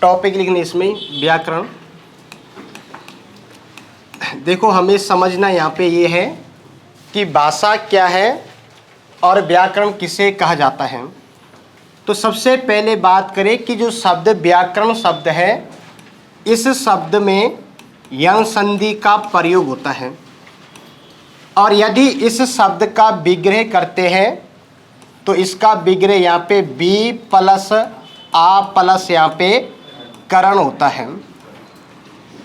Topic लिखने इसमें व्याकरण। देखो हमें समझना यहाँ पे ये है कि भाषा क्या है और व्याकरण किसे कहा जाता है। तो सबसे पहले बात करें कि जो शब्द व्याकरण शब्द है, इस शब्द में यंग संधि का प्रयोग होता है और यदि इस शब्द का विग्रह करते हैं तो इसका विग्रह यहाँ पे बी प्लस आ प्लस यहाँ पे करण होता है।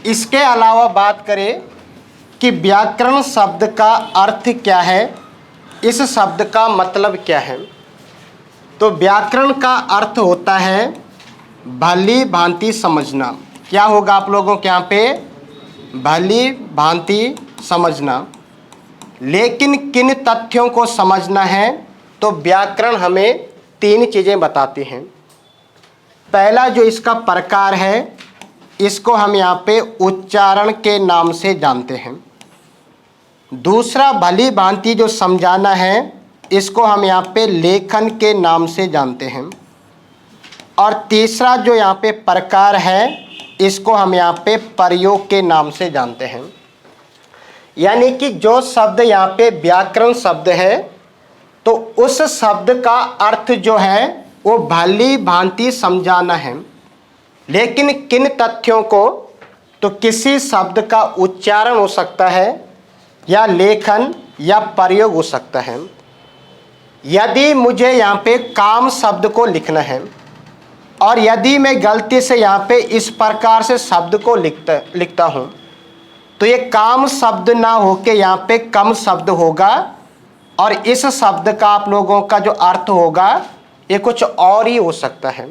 इसके अलावा बात करें कि व्याकरण शब्द का अर्थ क्या है, इस शब्द का मतलब क्या है। तो व्याकरण का अर्थ होता है भली भांति समझना। क्या होगा आप लोगों के यहाँ पे? भली भांति समझना। लेकिन किन तथ्यों को समझना है, तो व्याकरण हमें तीन चीज़ें बताती हैं। पहला जो इसका प्रकार है, इसको हम यहाँ पे उच्चारण के नाम से जानते हैं। दूसरा भली भांति जो समझाना है, इसको हम यहाँ पे लेखन के नाम से जानते हैं। और तीसरा जो यहाँ पे प्रकार है, इसको हम यहाँ पे प्रयोग के नाम से जानते हैं। यानी कि जो शब्द यहाँ पे व्याकरण शब्द है, तो उस शब्द का अर्थ जो है वो भली भांति समझाना है। लेकिन किन तथ्यों को, तो किसी शब्द का उच्चारण हो सकता है या लेखन या प्रयोग हो सकता है। यदि मुझे यहाँ पे काम शब्द को लिखना है और यदि मैं गलती से यहाँ पे इस प्रकार से शब्द को लिखता हूँ, तो ये काम शब्द ना होके यहाँ पे कम शब्द होगा और इस शब्द का आप लोगों का जो अर्थ होगा ये कुछ और ही हो सकता है।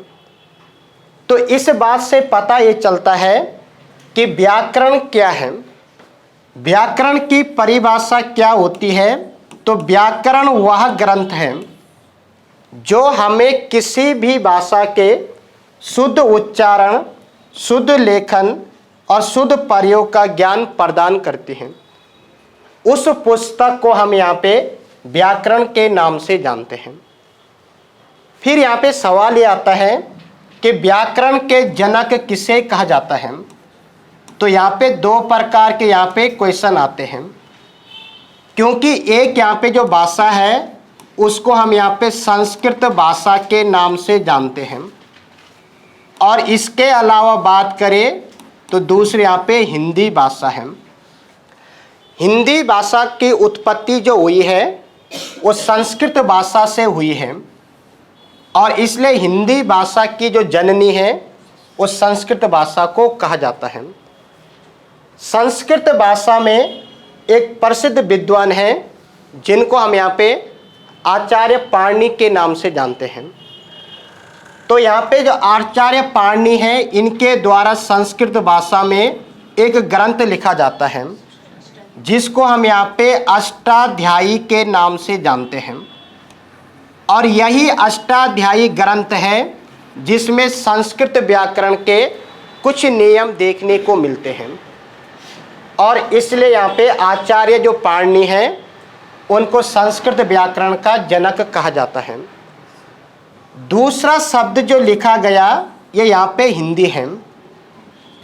तो इस बात से पता ये चलता है कि व्याकरण क्या है। व्याकरण की परिभाषा क्या होती है, तो व्याकरण वह ग्रंथ है जो हमें किसी भी भाषा के शुद्ध उच्चारण, शुद्ध लेखन और शुद्ध प्रयोग का ज्ञान प्रदान करती है। उस पुस्तक को हम यहाँ पे व्याकरण के नाम से जानते हैं। फिर यहाँ पे सवाल ये आता है कि व्याकरण के जनक किसे कहा जाता है। तो यहाँ पे दो प्रकार के यहाँ पे क्वेश्चन आते हैं, क्योंकि एक यहाँ पे जो भाषा है उसको हम यहाँ पे संस्कृत भाषा के नाम से जानते हैं और इसके अलावा बात करें तो दूसरे यहाँ पे हिंदी भाषा है। हिंदी भाषा की उत्पत्ति जो हुई है वो संस्कृत भाषा से हुई है और इसलिए हिंदी भाषा की जो जननी है वो संस्कृत भाषा को कहा जाता है। संस्कृत भाषा में एक प्रसिद्ध विद्वान हैं जिनको हम यहाँ पे आचार्य पाणिनि के नाम से जानते हैं। तो यहाँ पे जो आचार्य पाणिनि हैं, इनके द्वारा संस्कृत भाषा में एक ग्रंथ लिखा जाता है जिसको हम यहाँ पे अष्टाध्यायी के नाम से जानते हैं। और यही अष्टाध्यायी ग्रंथ है जिसमें संस्कृत व्याकरण के कुछ नियम देखने को मिलते हैं और इसलिए यहाँ पे आचार्य जो पाणिनि हैं उनको संस्कृत व्याकरण का जनक कहा जाता है। दूसरा शब्द जो लिखा गया ये यहाँ पे हिंदी है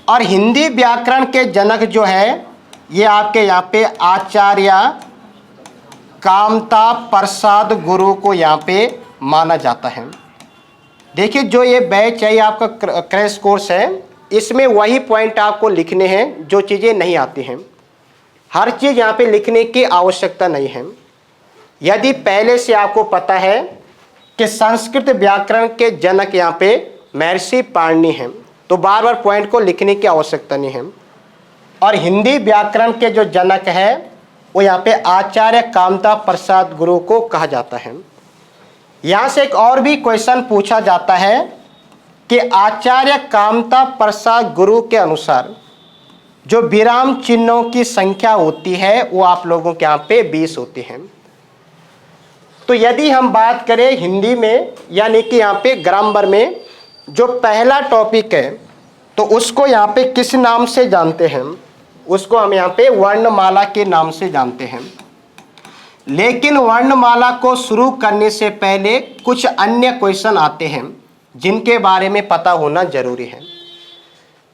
और हिंदी व्याकरण के जनक जो है ये आपके यहाँ पे आचार्य कामता प्रसाद गुरु को यहाँ पे माना जाता है। देखिए जो ये बैच है, आपका क्रैश कोर्स है, इसमें वही पॉइंट आपको लिखने हैं जो चीज़ें नहीं आती हैं। हर चीज़ यहाँ पे लिखने की आवश्यकता नहीं है। यदि पहले से आपको पता है कि संस्कृत व्याकरण के जनक यहाँ पे महर्षि पाणिनि हैं, तो बार बार पॉइंट को लिखने की आवश्यकता नहीं है। और हिंदी व्याकरण के जो जनक है वो यहाँ पे आचार्य कामता प्रसाद गुरु को कहा जाता है। यहाँ से एक और भी क्वेश्चन पूछा जाता है कि आचार्य कामता प्रसाद गुरु के अनुसार जो विराम चिन्हों की संख्या होती है वो आप लोगों के यहाँ पे 20 होती है। तो यदि हम बात करें हिंदी में, यानी कि यहाँ पे ग्रामर में जो पहला टॉपिक है, तो उसको यहाँ पे किस नाम से जानते हैं? उसको हम यहाँ पे वर्णमाला के नाम से जानते हैं। लेकिन वर्णमाला को शुरू करने से पहले कुछ अन्य क्वेश्चन आते हैं जिनके बारे में पता होना जरूरी है।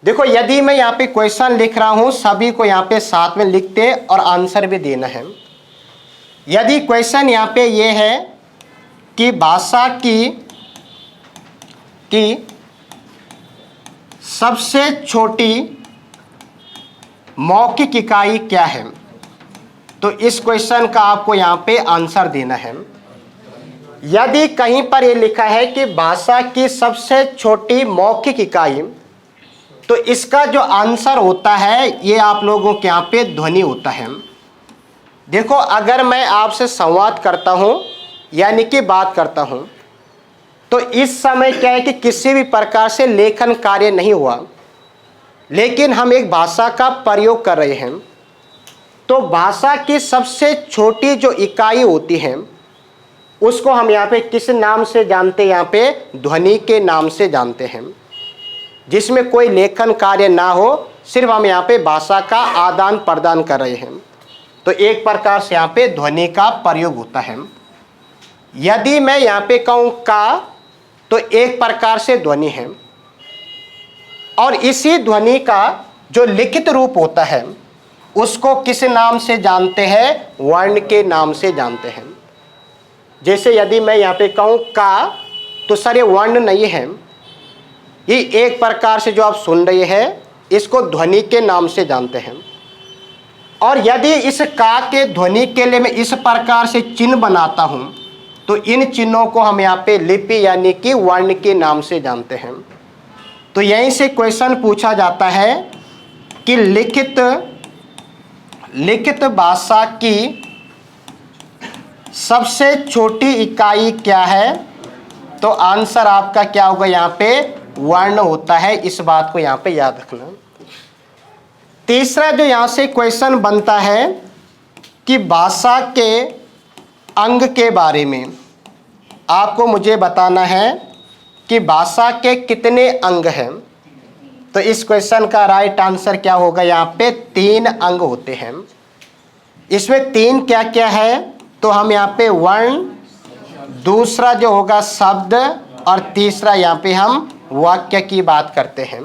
देखो यदि मैं यहाँ पे क्वेश्चन लिख रहा हूं, सभी को यहाँ पे साथ में लिखते और आंसर भी देना है। यदि क्वेश्चन यहाँ पे ये है कि भाषा की सबसे छोटी मौखिक इकाई क्या है, तो इस क्वेश्चन का आपको यहाँ पे आंसर देना है। यदि कहीं पर ये लिखा है कि भाषा की सबसे छोटी मौखिक इकाई, तो इसका जो आंसर होता है ये आप लोगों के यहाँ पे ध्वनि होता है। देखो अगर मैं आपसे संवाद करता हूँ यानी कि बात करता हूँ, तो इस समय क्या है कि किसी भी प्रकार से लेखन कार्य नहीं हुआ, लेकिन हम एक भाषा का प्रयोग कर रहे हैं। तो भाषा की सबसे छोटी जो इकाई होती है उसको हम यहाँ पे किस नाम से जानते हैं, यहाँ पे ध्वनि के नाम से जानते हैं, जिसमें कोई लेखन कार्य ना हो, सिर्फ हम यहाँ पे भाषा का आदान प्रदान कर रहे हैं। तो एक प्रकार से यहाँ पे ध्वनि का प्रयोग होता है। यदि मैं यहाँ पे कहूँ का, तो एक प्रकार से ध्वनि है, और इसी ध्वनि का जो लिखित रूप होता है उसको किस नाम से जानते हैं, वर्ण के नाम से जानते हैं। जैसे यदि मैं यहाँ पे कहूँ का, तो सर ये वर्ण नहीं है, ये एक प्रकार से जो आप सुन रहे हैं इसको ध्वनि के नाम से जानते हैं। और यदि इस का के ध्वनि के लिए मैं इस प्रकार से चिन्ह बनाता हूँ, तो इन चिन्हों को हम यहाँ पे लिपि यानी कि वर्ण के नाम से जानते हैं। तो यहीं से क्वेश्चन पूछा जाता है कि लिखित भाषा की सबसे छोटी इकाई क्या है, तो आंसर आपका क्या होगा, यहाँ पे वर्ण होता है। इस बात को यहाँ पे याद रखना। तीसरा जो यहाँ से क्वेश्चन बनता है कि भाषा के अंग के बारे में आपको मुझे बताना है कि भाषा के कितने अंग हैं। तो इस क्वेश्चन का राइट आंसर क्या होगा, यहाँ पे 3 अंग होते हैं। इसमें 3 क्या क्या है, तो हम यहाँ पे वर्ण, दूसरा जो होगा शब्द, और तीसरा यहाँ पे हम वाक्य की बात करते हैं।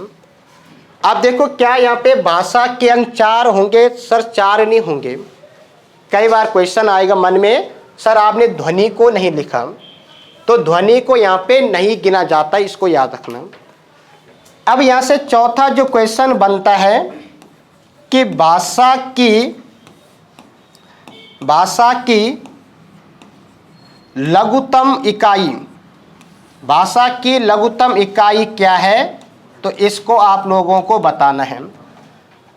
अब देखो क्या यहाँ पे भाषा के अंग 4 होंगे, सर 4 नहीं होंगे। कई बार क्वेश्चन आएगा मन में, सर आपने ध्वनि को नहीं लिखा, तो ध्वनि को यहाँ पे नहीं गिना जाता, इसको याद रखना। अब यहाँ से चौथा जो क्वेश्चन बनता है कि भाषा की लघुत्तम इकाई, भाषा की लघुत्तम इकाई क्या है, तो इसको आप लोगों को बताना है।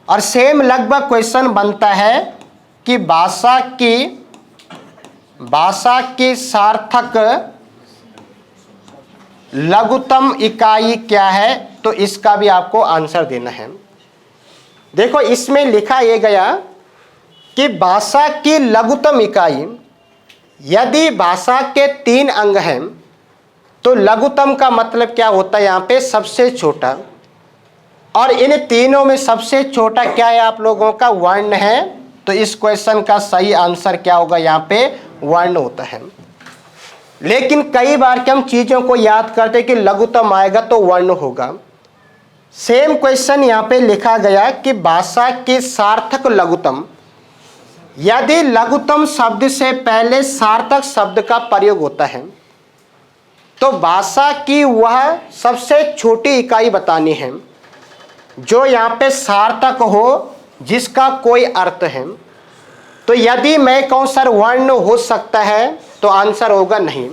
और सेम लगभग क्वेश्चन बनता है कि भाषा की सार्थक लघुत्तम इकाई क्या है, तो इसका भी आपको आंसर देना है। देखो इसमें लिखा ये गया कि भाषा की लघुत्तम इकाई, यदि भाषा के 3 अंग हैं, तो लघुत्तम का मतलब क्या होता है, यहाँ पे सबसे छोटा। और इन तीनों में सबसे छोटा क्या है आप लोगों का, वर्ण है। तो इस क्वेश्चन का सही आंसर क्या होगा, यहाँ पे वर्ण होता है। लेकिन कई बार के हम चीज़ों को याद करते कि लघुत्तम आएगा तो वर्ण होगा। सेम क्वेश्चन यहाँ पे लिखा गया कि भाषा की सार्थक लघुत्तम, यदि लघुत्तम शब्द से पहले सार्थक शब्द का प्रयोग होता है, तो भाषा की वह सबसे छोटी इकाई बतानी है जो यहाँ पे सार्थक हो, जिसका कोई अर्थ है। तो यदि मैं कहूँ सर वर्ण हो सकता है, तो आंसर होगा नहीं।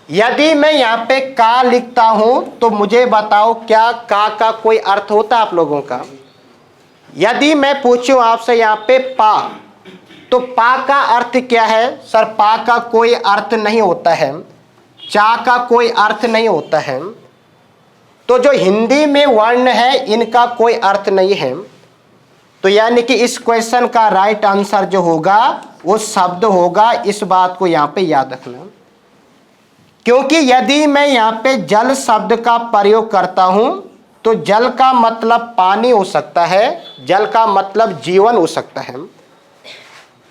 यदि मैं यहाँ पे का लिखता हूँ, तो मुझे बताओ क्या का कोई अर्थ होता है आप लोगों का। यदि मैं पूछूं आपसे यहाँ पे पा, तो पा का अर्थ क्या है, सर पा का कोई अर्थ नहीं होता है, चा का कोई अर्थ नहीं होता है। तो जो हिंदी में वर्ण है इनका कोई अर्थ नहीं है। तो यानी कि इस क्वेश्चन का राइट आंसर जो होगा वो शब्द होगा। इस बात को यहाँ पे याद रखना, क्योंकि यदि मैं यहाँ पे जल शब्द का प्रयोग करता हूँ, तो जल का मतलब पानी हो सकता है, जल का मतलब जीवन हो सकता है।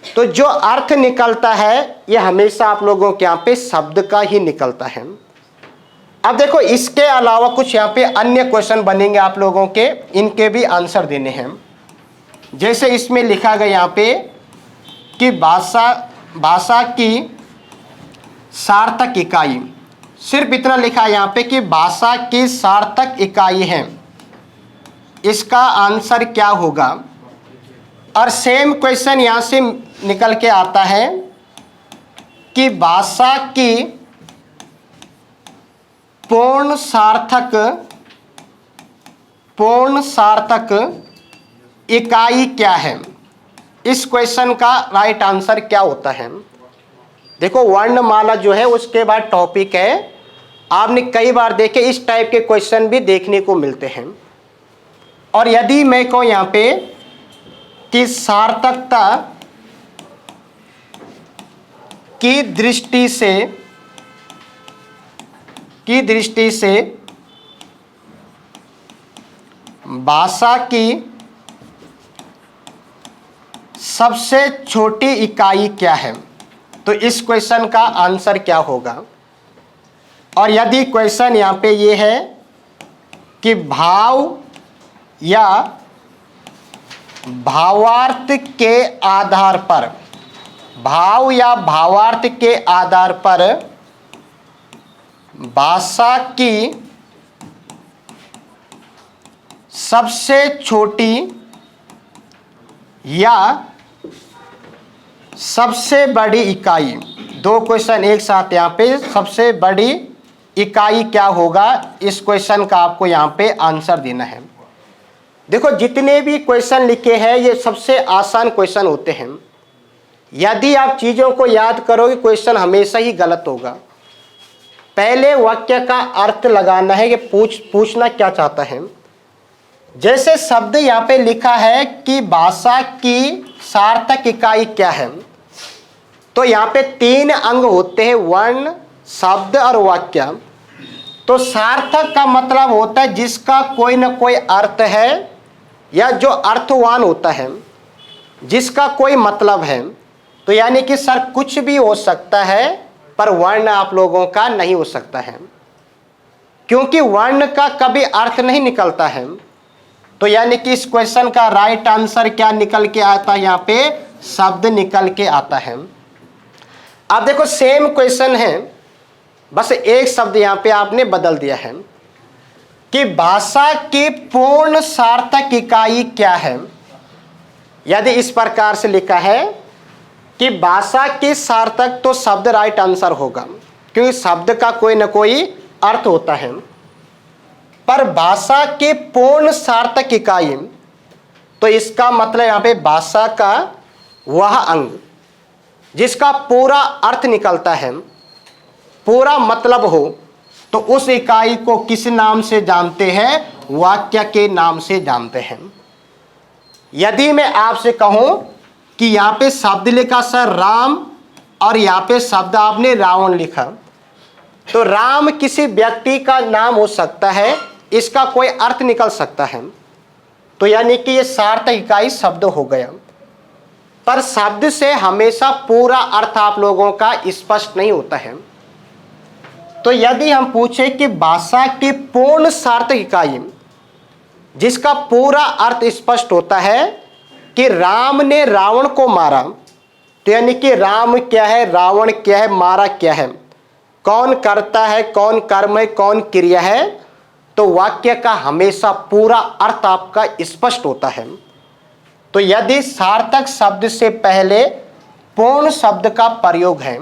तो जो अर्थ निकलता है ये हमेशा आप लोगों के यहाँ पे शब्द का ही निकलता है। अब देखो इसके अलावा कुछ यहाँ पे अन्य क्वेश्चन बनेंगे आप लोगों के, इनके भी आंसर देने हैं। जैसे इसमें लिखा गया यहाँ पे कि भाषा की सार्थक इकाई, सिर्फ इतना लिखा है यहाँ पे कि भाषा की सार्थक इकाई है, इसका आंसर क्या होगा। और सेम क्वेश्चन यहाँ से निकल के आता है कि भाषा की पूर्ण सार्थक इकाई क्या है। इस क्वेश्चन का राइट आंसर क्या होता है। देखो वर्णमाला जो है उसके बाद टॉपिक है, आपने कई बार देखे इस टाइप के क्वेश्चन भी देखने को मिलते हैं। और यदि मैं कहूँ यहाँ पे कि सार्थकता की दृष्टि से भाषा की सबसे छोटी इकाई क्या है, तो इस क्वेश्चन का आंसर क्या होगा। और यदि क्वेश्चन यहाँ पे ये है कि भाव या भावार्थ के आधार पर, भाव या भावार्थ के आधार पर भाषा की सबसे छोटी या सबसे बड़ी इकाई, दो क्वेश्चन एक साथ यहाँ पे, सबसे बड़ी इकाई क्या होगा, इस क्वेश्चन का आपको यहाँ पे आंसर देना है। देखो जितने भी क्वेश्चन लिखे हैं ये सबसे आसान क्वेश्चन होते हैं। यदि आप चीज़ों को याद करोगे क्वेश्चन हमेशा ही गलत होगा। पहले वाक्य का अर्थ लगाना है, ये पूछना क्या चाहता है। जैसे शब्द यहाँ पे लिखा है कि भाषा की सार्थक इकाई क्या है, तो यहाँ पे 3 अंग होते हैं, वर्ण, शब्द और वाक्य। तो सार्थक का मतलब होता है जिसका कोई ना कोई अर्थ है या जो अर्थवान होता है, जिसका कोई मतलब है। तो यानी कि सर कुछ भी हो सकता है पर वर्ण आप लोगों का नहीं हो सकता है, क्योंकि वर्ण का कभी अर्थ नहीं निकलता है। तो यानी कि इस क्वेश्चन का राइट आंसर क्या निकल के आता है, यहाँ पे शब्द निकल के आता है। अब देखो सेम क्वेश्चन है, बस एक शब्द यहाँ पे आपने बदल दिया है कि भाषा की पूर्ण सार्थक इकाई क्या है। यदि इस प्रकार से लिखा है कि भाषा की सार्थक, तो शब्द राइट आंसर होगा, क्योंकि शब्द का कोई ना कोई अर्थ होता है। पर भाषा की पूर्ण सार्थक इकाई, तो इसका मतलब यहाँ पे भाषा का वह अंग जिसका पूरा अर्थ निकलता है, पूरा मतलब हो, तो उस इकाई को किस नाम से जानते हैं, वाक्य के नाम से जानते हैं। यदि मैं आपसे कहूं कि यहाँ पे शब्द लिखा सर राम और यहाँ पे शब्द आपने रावण लिखा, तो राम किसी व्यक्ति का नाम हो सकता है, इसका कोई अर्थ निकल सकता है, तो यानी कि ये सार्थक इकाई शब्द हो गया। पर शब्द से हमेशा पूरा अर्थ आप लोगों का स्पष्ट नहीं होता है। तो यदि हम पूछें कि भाषा की पूर्ण सार्थक इकाई जिसका पूरा अर्थ स्पष्ट होता है कि राम ने रावण को मारा, तो यानी कि राम क्या है, रावण क्या है, मारा क्या है, कौन करता है, कौन कर्म है, कौन क्रिया है, तो वाक्य का हमेशा पूरा अर्थ आपका स्पष्ट होता है। तो यदि सार्थक शब्द से पहले पूर्ण शब्द का प्रयोग है,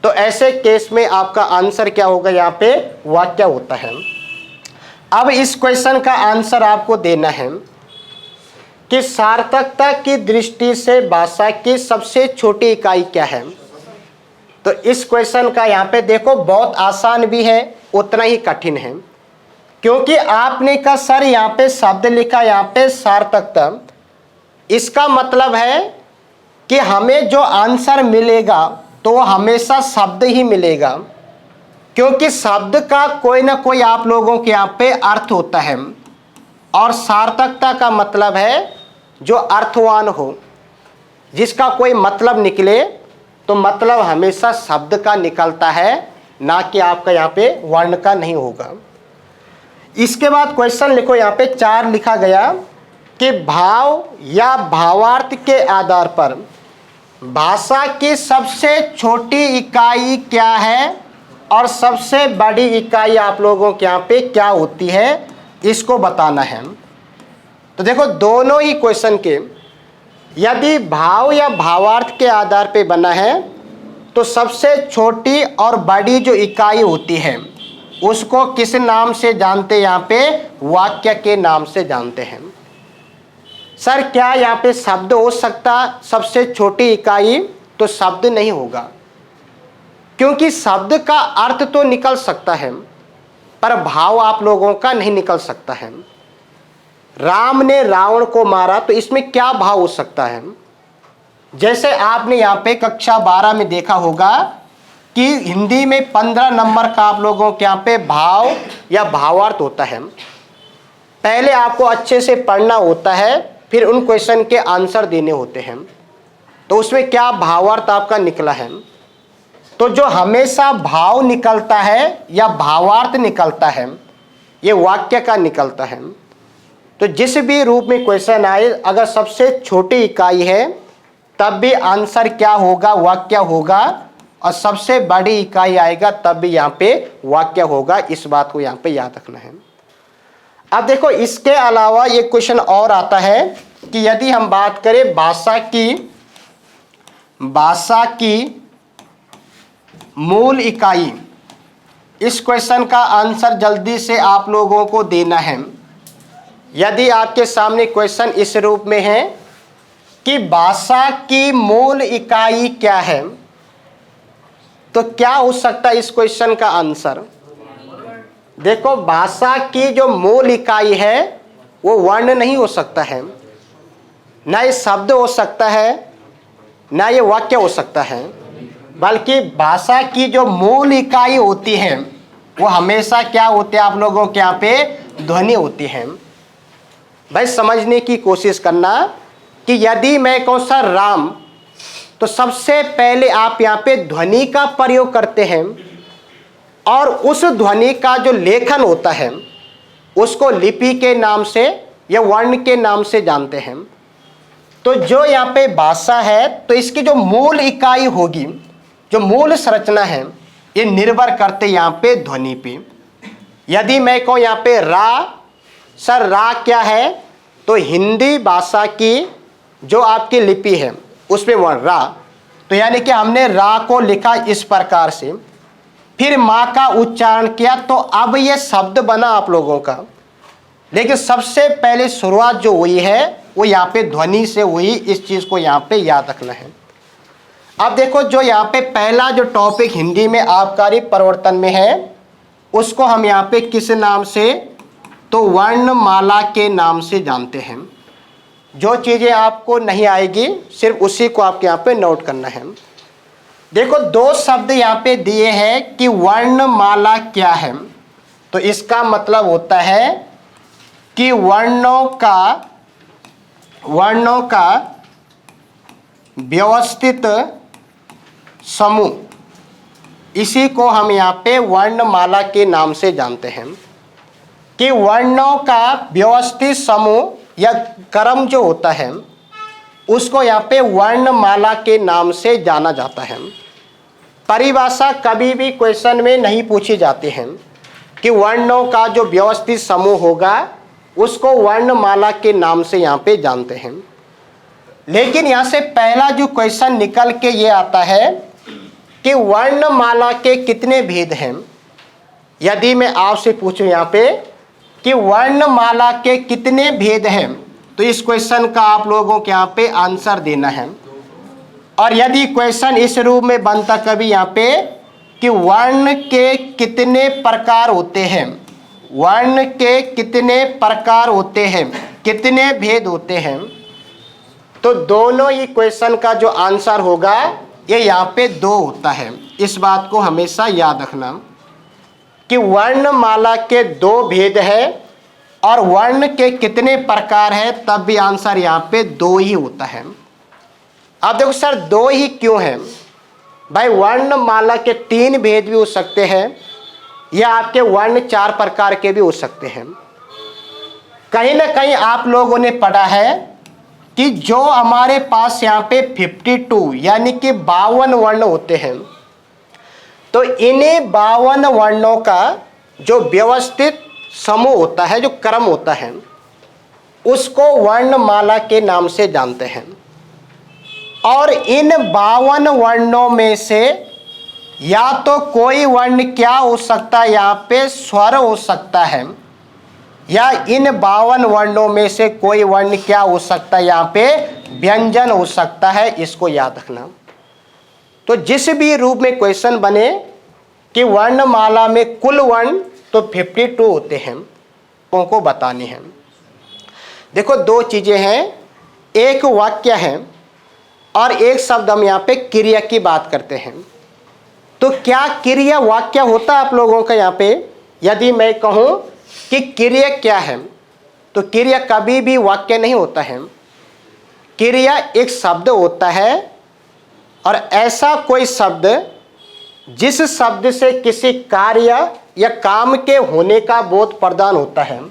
तो ऐसे केस में आपका आंसर क्या होगा, यहाँ पे वाक्य होता है। अब इस क्वेश्चन का आंसर आपको देना है कि सार्थकता की दृष्टि से भाषा की सबसे छोटी इकाई क्या है। तो इस क्वेश्चन का यहाँ पे देखो बहुत आसान भी है, उतना ही कठिन है, क्योंकि आपने कहा सर यहाँ पे शब्द लिखा, यहाँ पे सार्थकता, इसका मतलब है कि हमें जो आंसर मिलेगा तो वो हमेशा शब्द ही मिलेगा, क्योंकि शब्द का कोई ना कोई आप लोगों के यहाँ पे अर्थ होता है, और सार्थकता का मतलब है जो अर्थवान हो, जिसका कोई मतलब निकले, तो मतलब हमेशा शब्द का निकलता है, ना कि आपका यहाँ पे वर्ण का नहीं होगा। इसके बाद क्वेश्चन लिखो, यहाँ पे 4 लिखा गया कि भाव या भावार्थ के आधार पर भाषा की सबसे छोटी इकाई क्या है और सबसे बड़ी इकाई आप लोगों के यहाँ पे क्या होती है, इसको बताना है। तो देखो दोनों ही क्वेश्चन के यदि भाव या भावार्थ के आधार पे बना है तो सबसे छोटी और बड़ी जो इकाई होती है उसको किस नाम से जानते हैं, यहाँ पे वाक्य के नाम से जानते हैं। सर क्या यहाँ पे शब्द हो सकता सबसे छोटी इकाई? तो शब्द नहीं होगा, क्योंकि शब्द का अर्थ तो निकल सकता है पर भाव आप लोगों का नहीं निकल सकता है। राम ने रावण को मारा तो इसमें क्या भाव हो सकता है? जैसे आपने यहाँ पे कक्षा 12 में देखा होगा कि हिंदी में 15 नंबर का आप लोगों के यहाँ पे भाव या भावार्थ होता है। पहले आपको अच्छे से पढ़ना होता है, फिर उन क्वेश्चन के आंसर देने होते हैं। तो उसमें क्या भावार्थ आपका निकला है? तो जो हमेशा भाव निकलता है या भावार्थ निकलता है ये वाक्य का निकलता है। तो जिस भी रूप में क्वेश्चन आए, अगर सबसे छोटी इकाई है तब भी आंसर क्या होगा? वाक्य होगा, और सबसे बड़ी इकाई आएगा तब भी यहाँ पे वाक्य होगा। इस बात को यहाँ पे याद रखना है। अब देखो इसके अलावा ये क्वेश्चन और आता है कि यदि हम बात करें भाषा की मूल इकाई, इस क्वेश्चन का आंसर जल्दी से आप लोगों को देना है। यदि आपके सामने क्वेश्चन इस रूप में है कि भाषा की मूल इकाई क्या है, तो क्या हो सकता है इस क्वेश्चन का आंसर? देखो भाषा की जो मूल इकाई है वो वर्ण नहीं हो सकता है, ना ये शब्द हो सकता है, ना ये वाक्य हो सकता है, बल्कि भाषा की जो मूल इकाई होती है वो हमेशा क्या होती है आप लोगों के यहाँ पे? ध्वनि होती है। भाई समझने की कोशिश करना कि यदि मैं कहूँ सर राम, तो सबसे पहले आप यहाँ पे ध्वनि का प्रयोग करते हैं और उस ध्वनि का जो लेखन होता है उसको लिपि के नाम से या वर्ण के नाम से जानते हैं। तो जो यहाँ पे भाषा है तो इसकी जो मूल इकाई होगी, जो मूल संरचना है, ये निर्भर करते यहाँ पे ध्वनि पे। यदि मैं कहूँ यहाँ पे रा, सर रा क्या है? तो हिंदी भाषा की जो आपकी लिपि है उसमें वर्ण रा, तो यानी कि हमने रा को लिखा इस प्रकार से, फिर माँ का उच्चारण किया, तो अब ये शब्द बना आप लोगों का। लेकिन सबसे पहले शुरुआत जो हुई है वो यहाँ पे ध्वनि से हुई। इस चीज़ को यहाँ पे याद रखना है। अब देखो जो यहाँ पे पहला जो टॉपिक हिंदी में आबकारी परिवर्तन में है उसको हम यहाँ पे किस नाम से? तो वर्णमाला के नाम से जानते हैं। जो चीज़ें आपको नहीं आएगी सिर्फ उसी को आपके यहाँ पे नोट करना है। देखो 2 शब्द यहाँ पे दिए हैं कि वर्णमाला क्या है। तो इसका मतलब होता है कि वर्णों का व्यवस्थित समूह, इसी को हम यहाँ पे वर्णमाला के नाम से जानते हैं। कि वर्णों का व्यवस्थित समूह या क्रम जो होता है उसको यहाँ पे वर्णमाला के नाम से जाना जाता है। परिभाषा कभी भी क्वेश्चन में नहीं पूछी जाती है कि वर्णों का जो व्यवस्थित समूह होगा उसको वर्णमाला के नाम से यहाँ पे जानते हैं। लेकिन यहाँ से पहला जो क्वेश्चन निकल के ये आता है कि वर्णमाला के कितने भेद हैं। यदि मैं आपसे पूछूं यहाँ पे कि वर्णमाला के कितने भेद हैं, तो इस क्वेश्चन का आप लोगों के यहाँ पे आंसर देना है। और यदि क्वेश्चन इस रूप में बनता कभी यहाँ पे कि वर्ण के कितने प्रकार होते हैं, वर्ण के कितने प्रकार होते हैं, कितने भेद होते हैं, तो दोनों ही क्वेश्चन का जो आंसर होगा ये यहाँ पे 2 होता है। इस बात को हमेशा याद रखना कि वर्णमाला के 2 भेद है और वर्ण के कितने प्रकार है, तब भी आंसर यहाँ पे 2 ही होता है। अब देखो सर 2 ही क्यों है? भाई वर्णमाला के 3 भेद भी हो सकते हैं या आपके वर्ण 4 प्रकार के भी हो सकते हैं। कहीं ना कहीं आप लोगों ने पढ़ा है कि जो हमारे पास यहाँ पे 52 यानी कि 52 वर्ण होते हैं, तो इन्हीं 52 वर्णों का जो व्यवस्थित समूह होता है, जो क्रम होता है, उसको वर्णमाला के नाम से जानते हैं। और इन 52 वर्णों में से या तो कोई वर्ण क्या हो सकता है, यहाँ पे स्वर हो सकता है, या इन 52 वर्णों में से कोई वर्ण क्या हो सकता है, यहाँ पे व्यंजन हो सकता है। इसको याद रखना। तो जिस भी रूप में क्वेश्चन बने कि वर्णमाला में कुल वर्ण तो 52 होते हैं, उनको बताने हैं। देखो 2 चीजें हैं, एक वाक्य है और एक शब्द हम यहाँ पे क्रिया की बात करते हैं। तो क्या क्रिया वाक्य होता है आप लोगों का यहाँ पे? यदि मैं कहूँ कि क्रिया क्या है, तो क्रिया कभी भी वाक्य नहीं होता है। क्रिया एक शब्द होता है, और ऐसा कोई शब्द जिस शब्द से किसी कार्य या काम के होने का बोध प्रदान होता है,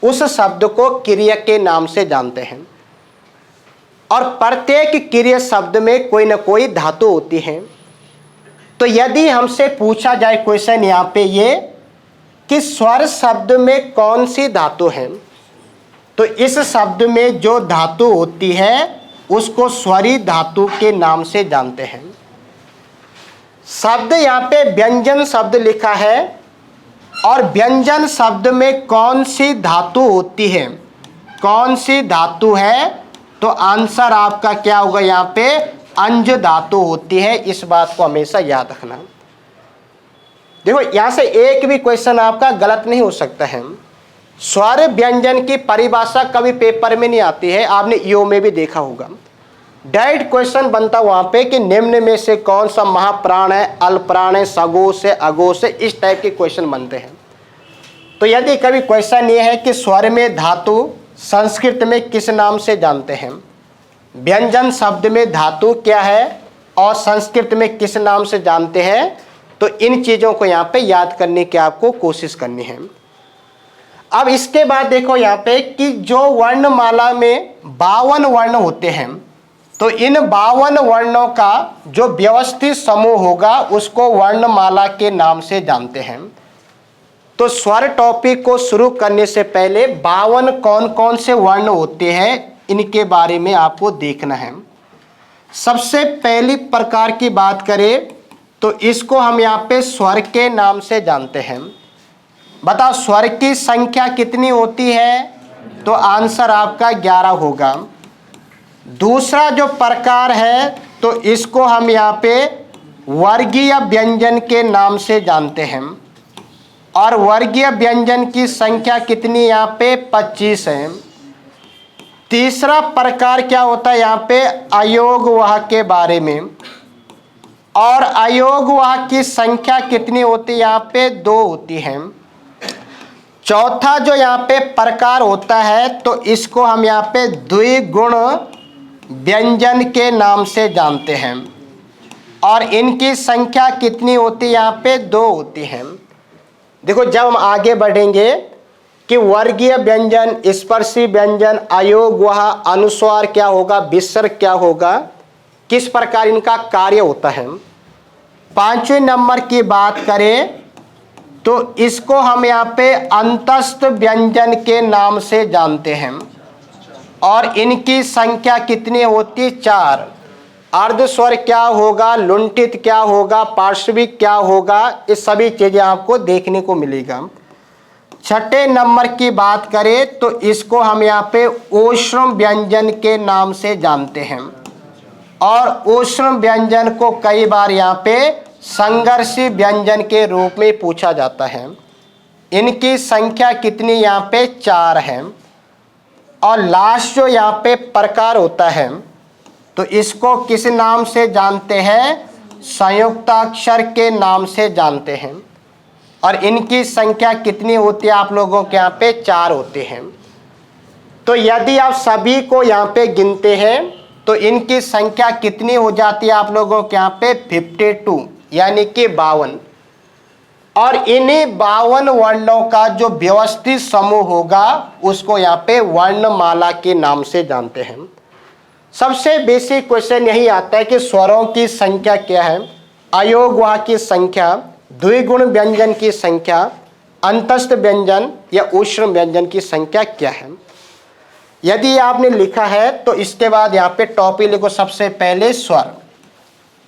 उस शब्द को क्रिया के नाम से जानते हैं। और प्रत्येक क्रिया शब्द में कोई ना कोई धातु होती है। तो यदि हमसे पूछा जाए क्वेश्चन यहाँ पे ये कि स्वर शब्द में कौन सी धातु है, तो इस शब्द में जो धातु होती है उसको स्वरी धातु के नाम से जानते हैं। शब्द यहाँ पे व्यंजन शब्द लिखा है, और व्यंजन शब्द में कौन सी धातु होती है, कौन सी धातु है, तो आंसर आपका क्या होगा, यहाँ पे अंज धातु होती है। इस बात को हमेशा याद रखना। देखो यहाँ से एक भी क्वेश्चन आपका गलत नहीं हो सकता है। स्वर व्यंजन की परिभाषा कभी पेपर में नहीं आती है, आपने ईओ में भी देखा होगा। डायरेक्ट क्वेश्चन बनता वहां पे कि निम्न में से कौन सा महाप्राण है, अल्पप्राण है, सगोष है, अघोष है, इस टाइप के क्वेश्चन बनते हैं। तो यदि कभी क्वेश्चन ये है कि स्वर में धातु संस्कृत में किस नाम से जानते हैं, व्यंजन शब्द में धातु क्या है और संस्कृत में किस नाम से जानते हैं, तो इन चीज़ों को यहाँ पे याद करने की आपको कोशिश करनी है। अब इसके बाद देखो यहाँ पे कि जो वर्णमाला में 52 वर्ण होते हैं, तो इन 52 वर्णों का जो व्यवस्थित समूह होगा उसको वर्णमाला के नाम से जानते हैं। तो स्वर टॉपिक को शुरू करने से पहले 52 कौन कौन से वर्ण होते हैं, इनके बारे में आपको देखना है। सबसे पहली प्रकार की बात करें तो इसको हम यहाँ पे स्वर के नाम से जानते हैं। बताओ स्वर की संख्या कितनी होती है, तो आंसर आपका 11 होगा। दूसरा जो प्रकार है तो इसको हम यहाँ पे वर्गीय व्यंजन के नाम से जानते हैं, और वर्गीय व्यंजन की संख्या कितनी यहाँ पे 25 है। तीसरा प्रकार क्या होता है यहाँ पे अयोगवाह के बारे में, और अयोगवाह की संख्या कितनी होती है यहाँ पे 2 होती है। चौथा जो यहाँ पे प्रकार होता है तो इसको हम यहाँ पे द्विगुण व्यंजन के नाम से जानते हैं, और इनकी संख्या कितनी होती है यहाँ पे 2 होती है। देखो जब हम आगे बढ़ेंगे कि वर्गीय व्यंजन, स्पर्शी व्यंजन, अयोगवाह, अनुस्वार क्या होगा, विसर्ग क्या होगा, किस प्रकार इनका कार्य होता है। 5वें नंबर की बात करें तो इसको हम यहाँ पे अंतस्थ व्यंजन के नाम से जानते हैं, और इनकी संख्या कितनी होती है 4। अर्धस्वर क्या होगा, लुंठित क्या होगा, पार्श्विक क्या होगा, ये सभी चीजें आपको देखने को मिलेगा। 6ठे नंबर की बात करें तो इसको हम यहाँ पे ओश्रम व्यंजन के नाम से जानते हैं, और ओश्रम व्यंजन को कई बार यहाँ पे संघर्षी व्यंजन के रूप में पूछा जाता है। इनकी संख्या कितनी यहाँ पे 4 है। और लास्ट जो यहाँ पे प्रकार होता है तो इसको किस नाम से जानते हैं, संयुक्ताक्षर के नाम से जानते हैं, और इनकी संख्या कितनी होती है आप लोगों के यहाँ पे 4 होते हैं। तो यदि आप सभी को यहाँ पे गिनते हैं तो इनकी संख्या कितनी हो जाती है आप लोगों के यहाँ पे 52 यानी कि 52। और इन्हीं 52 वर्णों का जो व्यवस्थित समूह होगा उसको यहाँ पे वर्णमाला के नाम से जानते हैं। सबसे बेसिक क्वेश्चन यही आता है कि स्वरों की संख्या क्या है, अयोगवाह की संख्या, द्विगुण व्यंजन की संख्या, अंतस्थ व्यंजन या उष्ण व्यंजन की संख्या क्या है। यदि आपने लिखा है तो इसके बाद यहाँ पे टॉपिक लिखो सबसे पहले स्वर।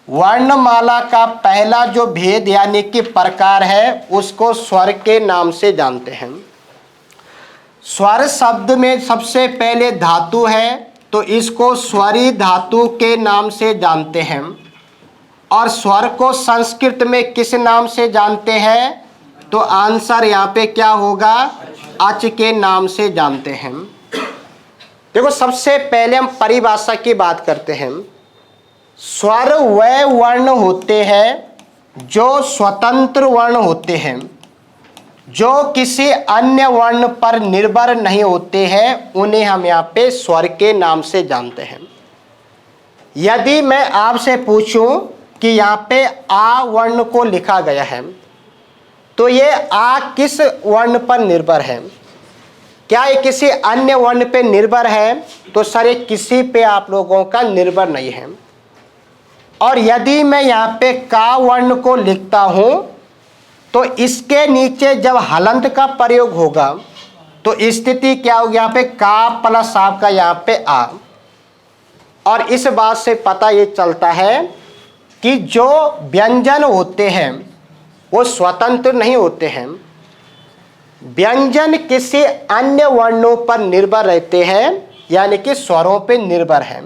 वर्णमाला का पहला जो भेद यानी कि प्रकार है उसको स्वर के नाम से जानते हैं। स्वर शब्द में सबसे पहले धातु है तो इसको स्वरी धातु के नाम से जानते हैं। और स्वर को संस्कृत में किस नाम से जानते हैं, तो आंसर यहाँ पे क्या होगा, अच के नाम से जानते हैं। देखो सबसे पहले हम परिभाषा की बात करते हैं। स्वर वह वर्ण होते हैं जो स्वतंत्र वर्ण होते हैं, जो किसी अन्य वर्ण पर निर्भर नहीं होते हैं, उन्हें हम यहाँ पे स्वर के नाम से जानते हैं। यदि मैं आपसे पूछूं कि यहाँ पे आ वर्ण को लिखा गया है तो ये आ किस वर्ण पर निर्भर है, क्या ये किसी अन्य वर्ण पे निर्भर है, तो सर ये किसी पे आप लोगों का निर्भर नहीं है। और यदि मैं यहाँ पे का वर्ण को लिखता हूँ तो इसके नीचे जब हलंत का प्रयोग होगा तो स्थिति क्या होगी, यहाँ पे का प्लस आपका यहाँ पे आ। और इस बात से पता ये चलता है कि जो व्यंजन होते हैं वो स्वतंत्र नहीं होते हैं, व्यंजन किसी अन्य वर्णों पर निर्भर रहते हैं यानी कि स्वरों पे निर्भर हैं।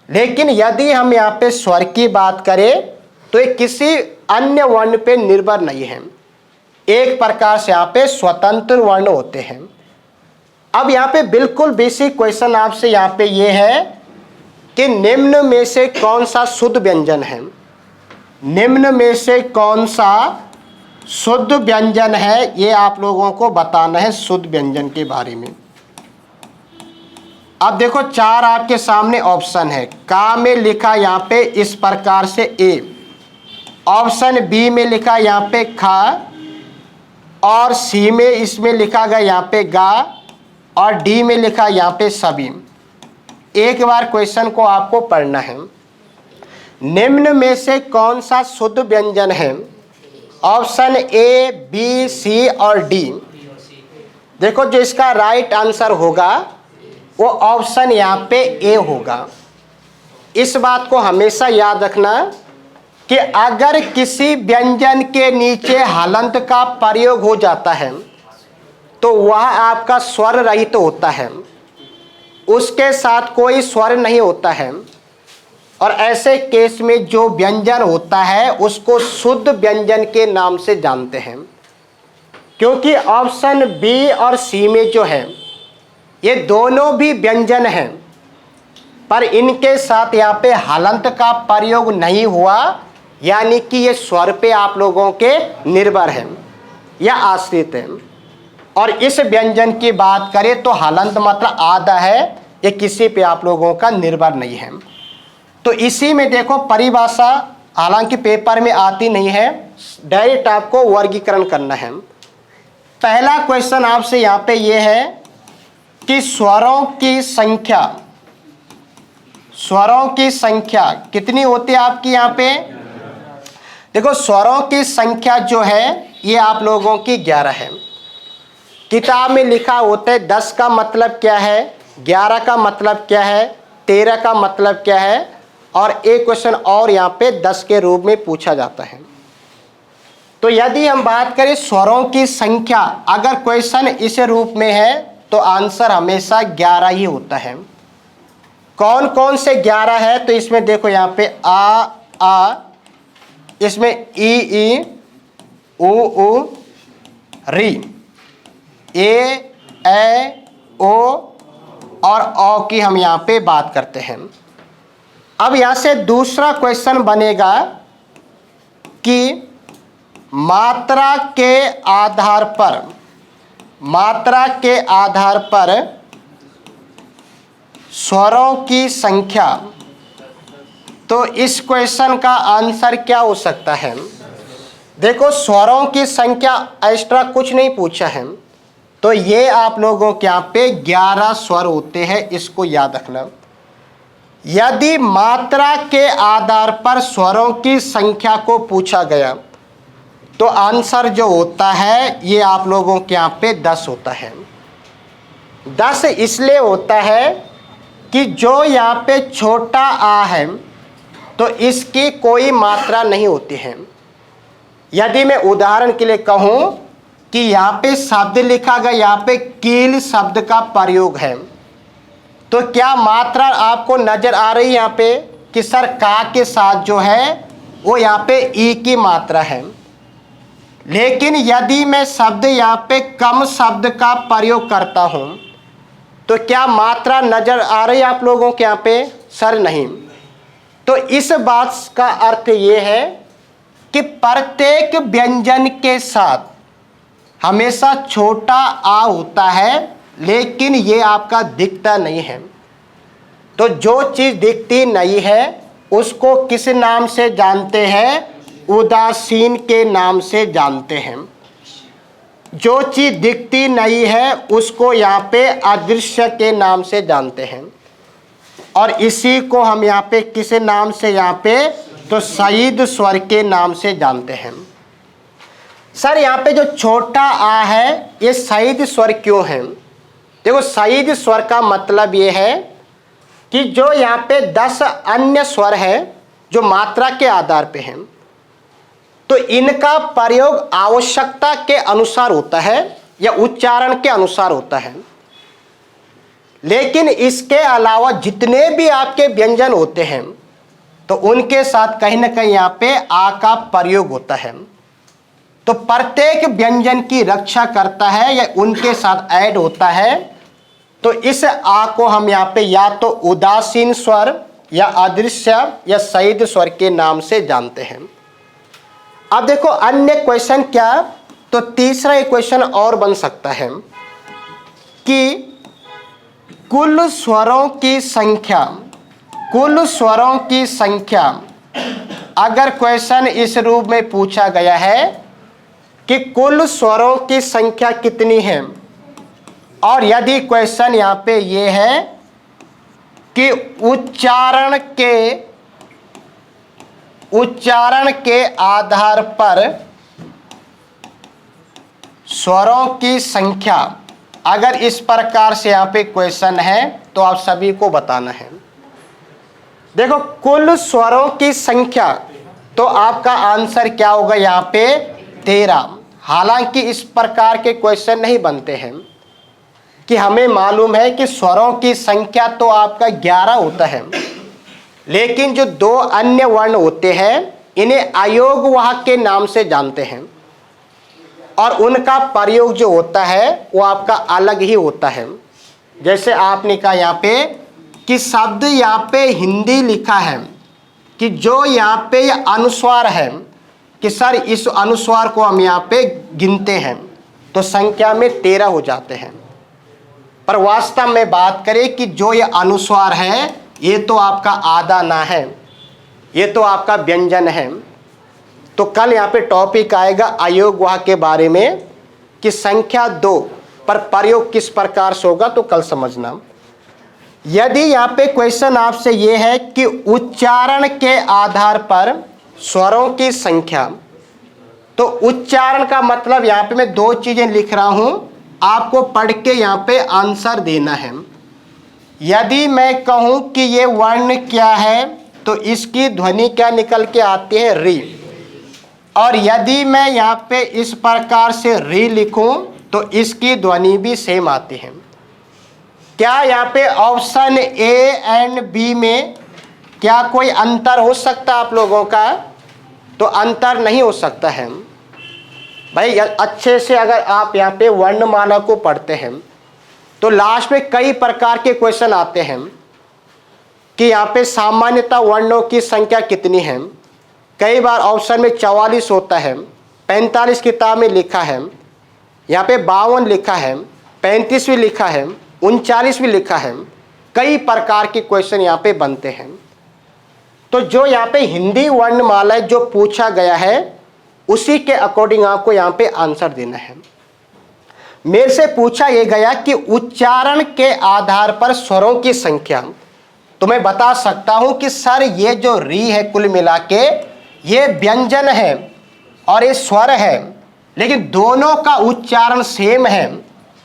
लेकिन यदि हम यहाँ पे स्वर की बात करें तो ये किसी अन्य वर्ण पे निर्भर नहीं है, एक प्रकार से यहाँ पे स्वतंत्र वर्ण होते हैं। अब यहाँ पे बिल्कुल बेसिक क्वेश्चन आपसे यहाँ पे ये है कि निम्न में से कौन सा शुद्ध व्यंजन है, निम्न में से कौन सा शुद्ध व्यंजन है, ये आप लोगों को बताना है शुद्ध व्यंजन के बारे में। अब देखो चार आपके सामने ऑप्शन है। का में लिखा यहाँ पे इस प्रकार से ए, ऑप्शन बी में लिखा यहाँ पे खा, और सी में इसमें लिखा गया यहाँ पे गा, और डी में लिखा यहाँ पे सभी। एक बार क्वेश्चन को आपको पढ़ना है। निम्न में से कौन सा शुद्ध व्यंजन है, ऑप्शन ए, बी, सी और डी। देखो जो इसका राइट आंसर होगा वो ऑप्शन यहाँ पे ए होगा। इस बात को हमेशा याद रखना कि अगर किसी व्यंजन के नीचे हलंत का प्रयोग हो जाता है तो वह आपका स्वर रहित होता है, उसके साथ कोई स्वर नहीं होता है। और ऐसे केस में जो व्यंजन होता है उसको शुद्ध व्यंजन के नाम से जानते हैं। क्योंकि ऑप्शन बी और सी में जो है ये दोनों भी व्यंजन हैं, पर इनके साथ यहाँ पे हलंत का प्रयोग नहीं हुआ, यानी कि ये स्वर पे आप लोगों के निर्भर हैं या आश्रित हैं। और इस व्यंजन की बात करें तो हलंत मतलब आधा है, ये किसी पे आप लोगों का निर्भर नहीं है। तो इसी में देखो परिभाषा हालांकि पेपर में आती नहीं है, डायरेक्ट आपको वर्गीकरण करना है। पहला क्वेश्चन आपसे यहाँ पे ये है कि स्वरों की संख्या, स्वरों की संख्या कितनी होती है आपकी यहाँ पे। देखो स्वरों की संख्या जो है ये आप लोगों की 11 है। किताब में लिखा होता है 10 का मतलब क्या है, 11 का मतलब क्या है, 13 का मतलब क्या है, और एक क्वेश्चन और यहाँ पे 10 के रूप में पूछा जाता है। तो यदि हम बात करें स्वरों की संख्या, अगर क्वेश्चन इस रूप में है तो आंसर हमेशा 11 ही होता है। कौन कौन से 11 है, तो इसमें देखो यहाँ पे आ, इसमें ई, उ, री, ए, ओ और औ की हम यहाँ पे बात करते हैं। अब यहाँ से दूसरा क्वेश्चन बनेगा कि मात्रा के आधार पर, मात्रा के आधार पर स्वरों की संख्या, तो इस क्वेश्चन का आंसर क्या हो सकता है? देखो, स्वरों की संख्या एक्स्ट्रा कुछ नहीं पूछा है, तो ये आप लोगों के यहाँ पे 11 स्वर होते हैं, इसको याद रखना। यदि मात्रा के आधार पर स्वरों की संख्या को पूछा गया तो आंसर जो होता है ये आप लोगों के यहाँ पे 10 होता है। 10 इसलिए होता है कि जो यहाँ पे छोटा आ है तो इसकी कोई मात्रा नहीं होती है। यदि मैं उदाहरण के लिए कहूँ कि यहाँ पे शब्द लिखा गया, यहाँ पे कील शब्द का प्रयोग है, तो क्या मात्रा आपको नजर आ रही है यहाँ पे कि सर का के साथ जो है वो यहाँ पे ई की मात्रा है। लेकिन यदि मैं शब्द यहाँ पे कम शब्द का प्रयोग करता हूँ तो क्या मात्रा नजर आ रही है आप लोगों के यहाँ पे? सर नहीं। तो इस बात का अर्थ ये है कि प्रत्येक व्यंजन के साथ हमेशा छोटा आ होता है, लेकिन ये आपका दिखता नहीं है। तो जो चीज़ दिखती नहीं है उसको किस नाम से जानते हैं? उदासीन के नाम से जानते हैं। जो चीज़ दिखती नहीं है उसको यहाँ पे अदृश्य के नाम से जानते हैं, और इसी को हम यहाँ पे किस नाम से यहाँ पे? तो शहीद स्वर के नाम से जानते हैं। सर यहाँ पे जो छोटा आ है ये शहीद स्वर क्यों है? देखो, शहीद स्वर का मतलब ये है कि जो यहाँ पे 10 अन्य स्वर है जो मात्रा के आधार पे हैं, तो इनका प्रयोग आवश्यकता के अनुसार होता है या उच्चारण के अनुसार होता है। लेकिन इसके अलावा जितने भी आपके व्यंजन होते हैं तो उनके साथ कहीं ना कहीं यहाँ पे आ का प्रयोग होता है। तो प्रत्येक व्यंजन की रक्षा करता है या उनके साथ ऐड होता है, तो इस आ को हम यहाँ पे या तो उदासीन स्वर या अदृश्य या शहीद स्वर के नाम से जानते हैं। अब देखो अन्य क्वेश्चन क्या, तो तीसरा एक क्वेश्चन और बन सकता है कि कुल स्वरों की संख्या, कुल स्वरों की संख्या, अगर क्वेश्चन इस रूप में पूछा गया है कि कुल स्वरों की संख्या कितनी है, और यदि क्वेश्चन यहाँ पे ये है कि उच्चारण के आधार पर स्वरों की संख्या, अगर इस प्रकार से यहाँ पे क्वेश्चन है तो आप सभी को बताना है। देखो, कुल स्वरों की संख्या, तो आपका आंसर क्या होगा यहाँ पे? 13। हालांकि इस प्रकार के क्वेश्चन नहीं बनते हैं कि हमें मालूम है कि स्वरों की संख्या तो आपका 11 होता है, लेकिन जो 2 अन्य वर्ण होते हैं इन्हें अयोगवाहक के नाम से जानते हैं, और उनका प्रयोग जो होता है वो आपका अलग ही होता है। जैसे आपने कहा यहाँ पे कि शब्द यहाँ पे हिंदी लिखा है कि जो यहाँ पे ये अनुस्वार है कि सर इस अनुस्वार को हम यहाँ पे गिनते हैं तो संख्या में 13 हो जाते हैं, पर वास्तव में बात करें कि जो ये अनुस्वार है ये तो आपका आधा ना है, ये तो आपका व्यंजन है। तो कल यहाँ पे टॉपिक आएगा अयोगवाहक के बारे में कि संख्या 2 पर प्रयोग किस प्रकार से होगा, तो कल समझना। यदि यहाँ पे क्वेश्चन आपसे ये है कि उच्चारण के आधार पर स्वरों की संख्या, तो उच्चारण का मतलब यहाँ पे मैं 2 चीजें लिख रहा हूँ, आपको पढ़ के यहाँ पे आंसर देना है। यदि मैं कहूँ कि ये वर्ण क्या है तो इसकी ध्वनि क्या निकल के आती है? री। और यदि मैं यहाँ पे इस प्रकार से री लिखूं तो इसकी ध्वनि भी सेम आती है। क्या यहाँ पे ऑप्शन ए एंड बी में क्या कोई अंतर हो सकता आप लोगों का? तो अंतर नहीं हो सकता है भाई। अच्छे से अगर आप यहाँ पे वर्णमाला को पढ़ते हैं तो लास्ट में कई प्रकार के क्वेश्चन आते हैं कि यहाँ पे सामान्यतः वर्णों की संख्या कितनी है। कई बार ऑप्शन में 44 होता है, 45 किताब में लिखा है, यहाँ पे 52 लिखा है, 35 भी लिखा है, 39 भी लिखा है। कई प्रकार के क्वेश्चन यहाँ पे बनते हैं। तो जो यहाँ पे हिंदी वर्णमाला जो पूछा गया है उसी के अकॉर्डिंग आपको यहाँ पे आंसर देना है। मेरे से पूछा यह गया कि उच्चारण के आधार पर स्वरों की संख्या, तो मैं बता सकता हूं कि सर ये जो री है कुल मिला के ये व्यंजन है और ये स्वर है, लेकिन दोनों का उच्चारण सेम है,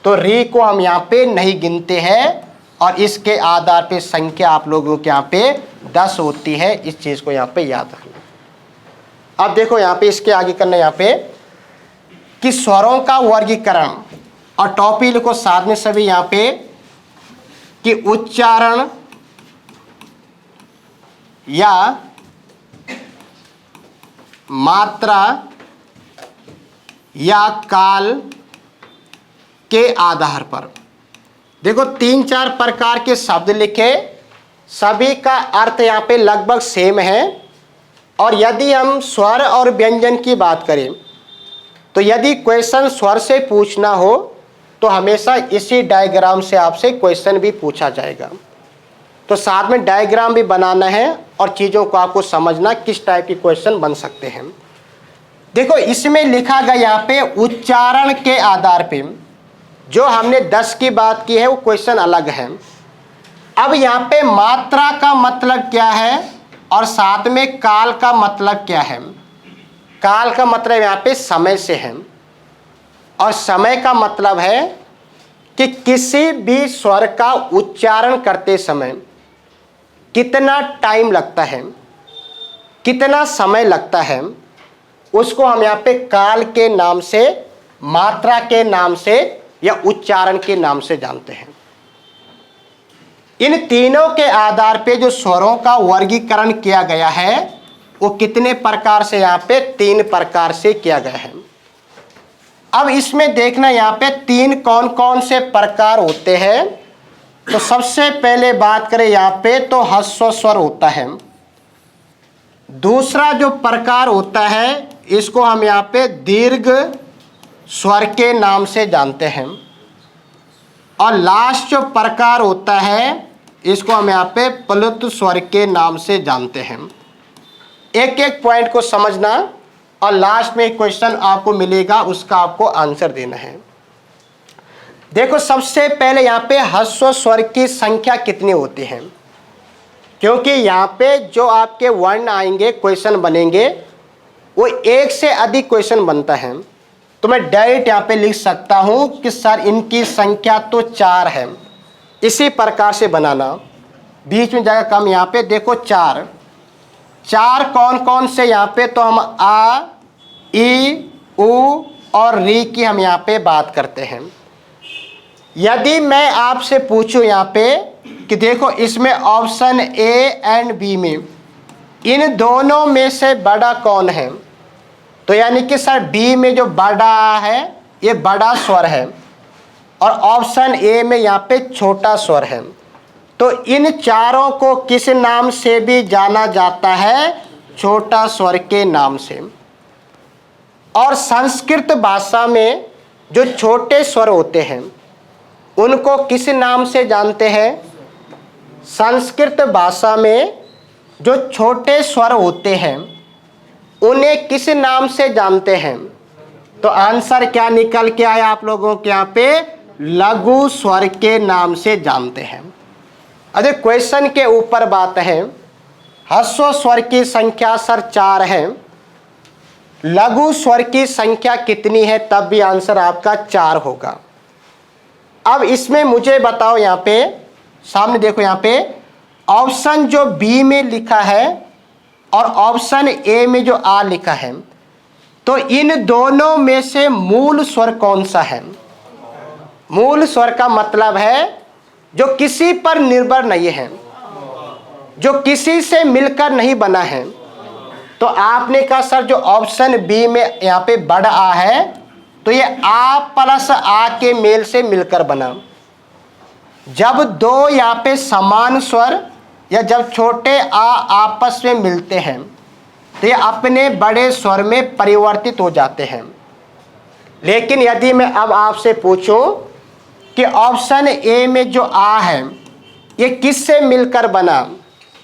तो री को हम यहाँ पे नहीं गिनते हैं और इसके आधार पे संख्या आप लोगों के यहाँ पे 10 होती है। इस चीज को यहाँ पे याद रखना। अब देखो यहाँ पे इसके आगे करना यहाँ पे कि स्वरों का वर्गीकरण, और टॉपिक लिखो साथ में सभी यहाँ पे कि उच्चारण या मात्रा या काल के आधार पर। देखो 3-4 प्रकार के शब्द लिखे, सभी का अर्थ यहाँ पे लगभग सेम है। और यदि हम स्वर और व्यंजन की बात करें तो यदि क्वेश्चन स्वर से पूछना हो तो हमेशा इसी डायग्राम से आपसे क्वेश्चन भी पूछा जाएगा। तो साथ में डायग्राम भी बनाना है और चीज़ों को आपको समझना किस टाइप के क्वेश्चन बन सकते हैं। देखो इसमें लिखा गया यहाँ पे उच्चारण के आधार पे, जो हमने 10 की बात की है वो क्वेश्चन अलग है। अब यहाँ पे मात्रा का मतलब क्या है और साथ में काल का मतलब क्या है। काल का मतलब यहाँ पे समय से है और समय का मतलब है कि किसी भी स्वर का उच्चारण करते समय कितना टाइम लगता है, कितना समय लगता है, उसको हम यहाँ पे काल के नाम से, मात्रा के नाम से या उच्चारण के नाम से जानते हैं। इन तीनों के आधार पे जो स्वरों का वर्गीकरण किया गया है वो कितने प्रकार से, यहाँ पे 3 प्रकार से किया गया है। अब इसमें देखना यहाँ पे 3 कौन कौन से प्रकार होते हैं। तो सबसे पहले बात करें यहाँ पे तो ह्रस्व स्वर होता है। दूसरा जो प्रकार होता है इसको हम यहाँ पे दीर्घ स्वर के नाम से जानते हैं। और लास्ट जो प्रकार होता है इसको हम यहाँ पे प्लुत स्वर के नाम से जानते हैं। एक एक पॉइंट को समझना और लास्ट में एक क्वेश्चन आपको मिलेगा, उसका आपको आंसर देना है। देखो सबसे पहले यहाँ पे ह्रस्व स्वर की संख्या कितनी होती है, क्योंकि यहाँ पे जो आपके वर्ण आएंगे, क्वेश्चन बनेंगे, वो 1 से अधिक क्वेश्चन बनता है। तो मैं डायरेक्ट यहाँ पे लिख सकता हूँ कि सर इनकी संख्या तो 4 है। इसी प्रकार से बनाना, बीच में जगह कम, यहाँ पे देखो 4 कौन कौन से, यहाँ पे तो हम आ, ई, उ और री की हम यहाँ पे बात करते हैं। यदि मैं आपसे पूछूं यहाँ पे कि देखो इसमें ऑप्शन ए एंड बी में इन दोनों में से बड़ा कौन है, तो यानी कि सर बी में जो बड़ा है ये बड़ा स्वर है और ऑप्शन ए में यहाँ पे छोटा स्वर है। तो इन चारों को किस नाम से भी जाना जाता है, छोटा स्वर के नाम से। और संस्कृत भाषा में जो छोटे स्वर होते हैं उनको किस नाम से जानते हैं। संस्कृत भाषा में जो छोटे स्वर होते हैं उन्हें किस नाम से जानते हैं। तो आंसर क्या निकल के आया आप लोगों के यहाँ पे, लघु स्वर के नाम से जानते हैं। अरे क्वेश्चन के ऊपर बात है, ह्रस्व स्वर की संख्या सर 4 है, लघु स्वर की संख्या कितनी है, तब भी आंसर आपका 4 होगा। अब इसमें मुझे बताओ, यहाँ पे सामने देखो, यहाँ पे ऑप्शन जो बी में लिखा है और ऑप्शन ए में जो आ लिखा है, तो इन दोनों में से मूल स्वर कौन सा है। मूल स्वर का मतलब है जो किसी पर निर्भर नहीं है, जो किसी से मिलकर नहीं बना है। तो आपने कहा सर जो ऑप्शन बी में यहाँ पे बड़ा आ है तो ये आ प्लस आ के मेल से मिलकर बना। जब दो यहाँ पे समान स्वर या जब छोटे आ आपस में मिलते हैं तो ये अपने बड़े स्वर में परिवर्तित हो जाते हैं। लेकिन यदि मैं अब आपसे पूछूं कि ऑप्शन ए में जो आ है ये किससे मिलकर बना?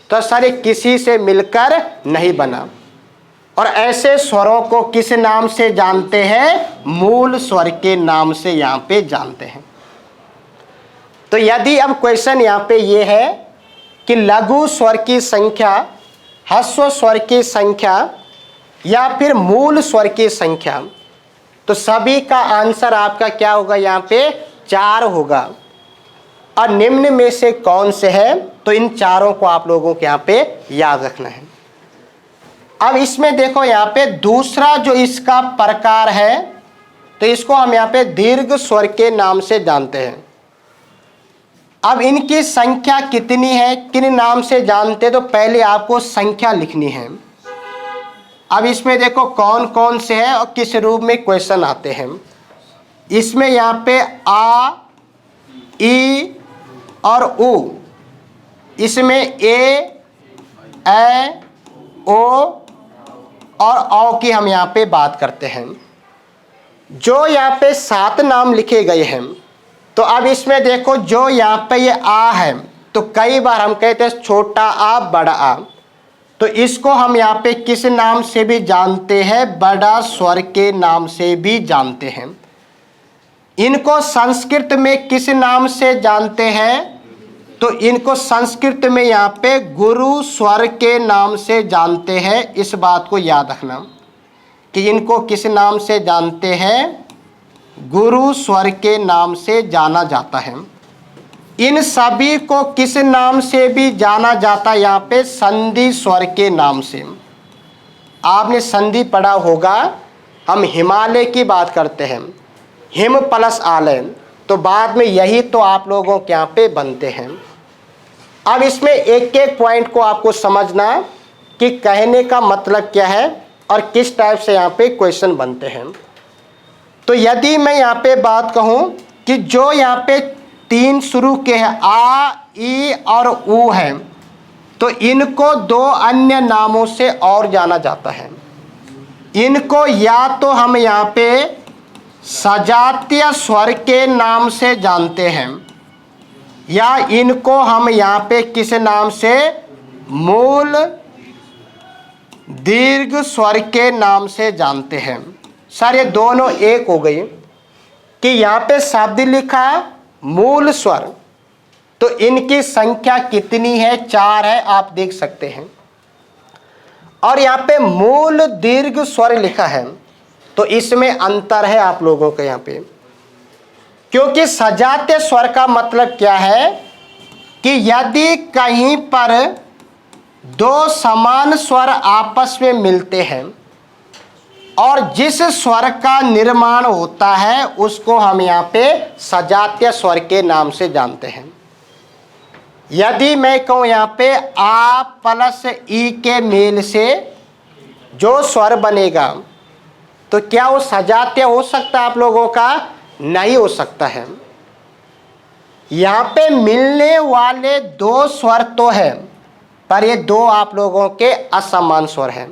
तो सर ये किसी से मिलकर नहीं बना। और ऐसे स्वरों को किस नाम से जानते हैं? मूल स्वर के नाम से यहाँ पे जानते हैं। तो यदि अब क्वेश्चन यहाँ पे ये है कि लघु स्वर की संख्या, ह्रस्व स्वर की संख्या या फिर मूल स्वर की संख्या, तो सभी का आंसर आपका क्या होगा? यहाँ पे 4 होगा। और निम्न में से कौन से है? तो इन चारों को आप लोगों को यहाँ पे याद रखना है। अब इसमें देखो यहाँ पे दूसरा जो इसका प्रकार है, तो इसको हम यहाँ पे दीर्घ स्वर के नाम से जानते हैं। अब इनकी संख्या कितनी है, किन नाम से जानते हैं? तो पहले आपको संख्या लिखनी है। अब इसमें देखो कौन कौन से हैं और किस रूप में क्वेश्चन आते हैं। इसमें यहाँ पे आ, ई और उ, इसमें ए, ओ और औ की हम यहाँ पे बात करते हैं। जो यहाँ पे 7 नाम लिखे गए हैं, तो अब इसमें देखो जो यहाँ पे ये आ है, तो कई बार हम कहते हैं छोटा आ बड़ा आ, तो इसको हम यहाँ पे किस नाम से भी जानते हैं? बड़ा स्वर के नाम से भी जानते हैं। इनको संस्कृत में किस नाम से जानते हैं? तो इनको संस्कृत में यहाँ पे गुरु स्वर के नाम से जानते हैं। इस बात को याद रखना कि इनको किस नाम से जानते हैं? गुरु स्वर के नाम से जाना जाता है। इन सभी को किस नाम से भी जाना जाता है? यहाँ पे संधि स्वर के नाम से। आपने संधि पढ़ा होगा, हम हिमालय की बात करते हैं, हिम प्लस आलय, तो बाद में यही तो आप लोगों के यहाँ पे बनते हैं। अब इसमें एक एक पॉइंट को आपको समझना कि कहने का मतलब क्या है और किस टाइप से यहाँ पे क्वेश्चन बनते हैं। तो यदि मैं यहाँ पे बात कहूँ कि जो यहाँ पे 3 शुरू के हैं, आ, ई और उ है, तो इनको 2 अन्य नामों से और जाना जाता है। इनको या तो हम यहाँ पे सजातीय स्वर के नाम से जानते हैं, या इनको हम यहाँ पे किस नाम से? मूल दीर्घ स्वर के नाम से जानते हैं। सर ये दोनों एक हो गई कि यहाँ पे शब्द लिखा मूल स्वर, तो इनकी संख्या कितनी है? 4 है, आप देख सकते हैं। और यहाँ पे मूल दीर्घ स्वर लिखा है, तो इसमें अंतर है आप लोगों के यहाँ पे, क्योंकि सजातीय स्वर का मतलब क्या है कि यदि कहीं पर 2 समान स्वर आपस में मिलते हैं और जिस स्वर का निर्माण होता है उसको हम यहाँ पे सजातीय स्वर के नाम से जानते हैं। यदि मैं कहूँ यहाँ पे आ प्लस ई के मेल से जो स्वर बनेगा, तो क्या वो सजातीय हो सकता है आप लोगों का? नहीं हो सकता है। यहाँ पे मिलने वाले 2 स्वर तो है, पर ये 2 आप लोगों के असमान स्वर हैं।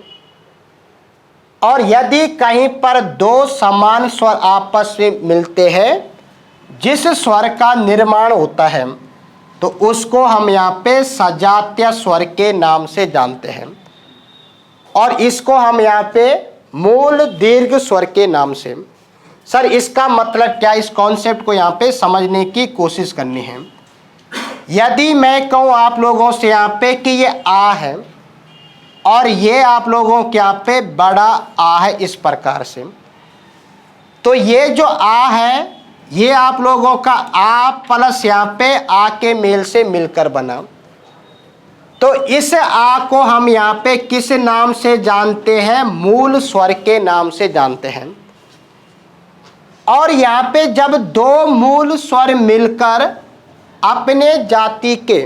और यदि कहीं पर 2 समान स्वर आपस में मिलते हैं, जिस स्वर का निर्माण होता है, तो उसको हम यहाँ पे सजातीय स्वर के नाम से जानते हैं। और इसको हम यहाँ पे मूल दीर्घ स्वर के नाम से। सर इसका मतलब क्या? इस कॉन्सेप्ट को यहाँ पे समझने की कोशिश करनी है। यदि मैं कहूँ आप लोगों से यहाँ पे कि ये आ है और ये आप लोगों के यहाँ पे बड़ा आ है इस प्रकार से, तो ये जो आ है ये आप लोगों का आ प्लस यहाँ पे आ के मेल से मिलकर बना। तो इस आ को हम यहाँ पे किस नाम से जानते हैं? मूल स्वर के नाम से जानते हैं। और यहाँ पे जब 2 मूल स्वर मिलकर अपने जाति के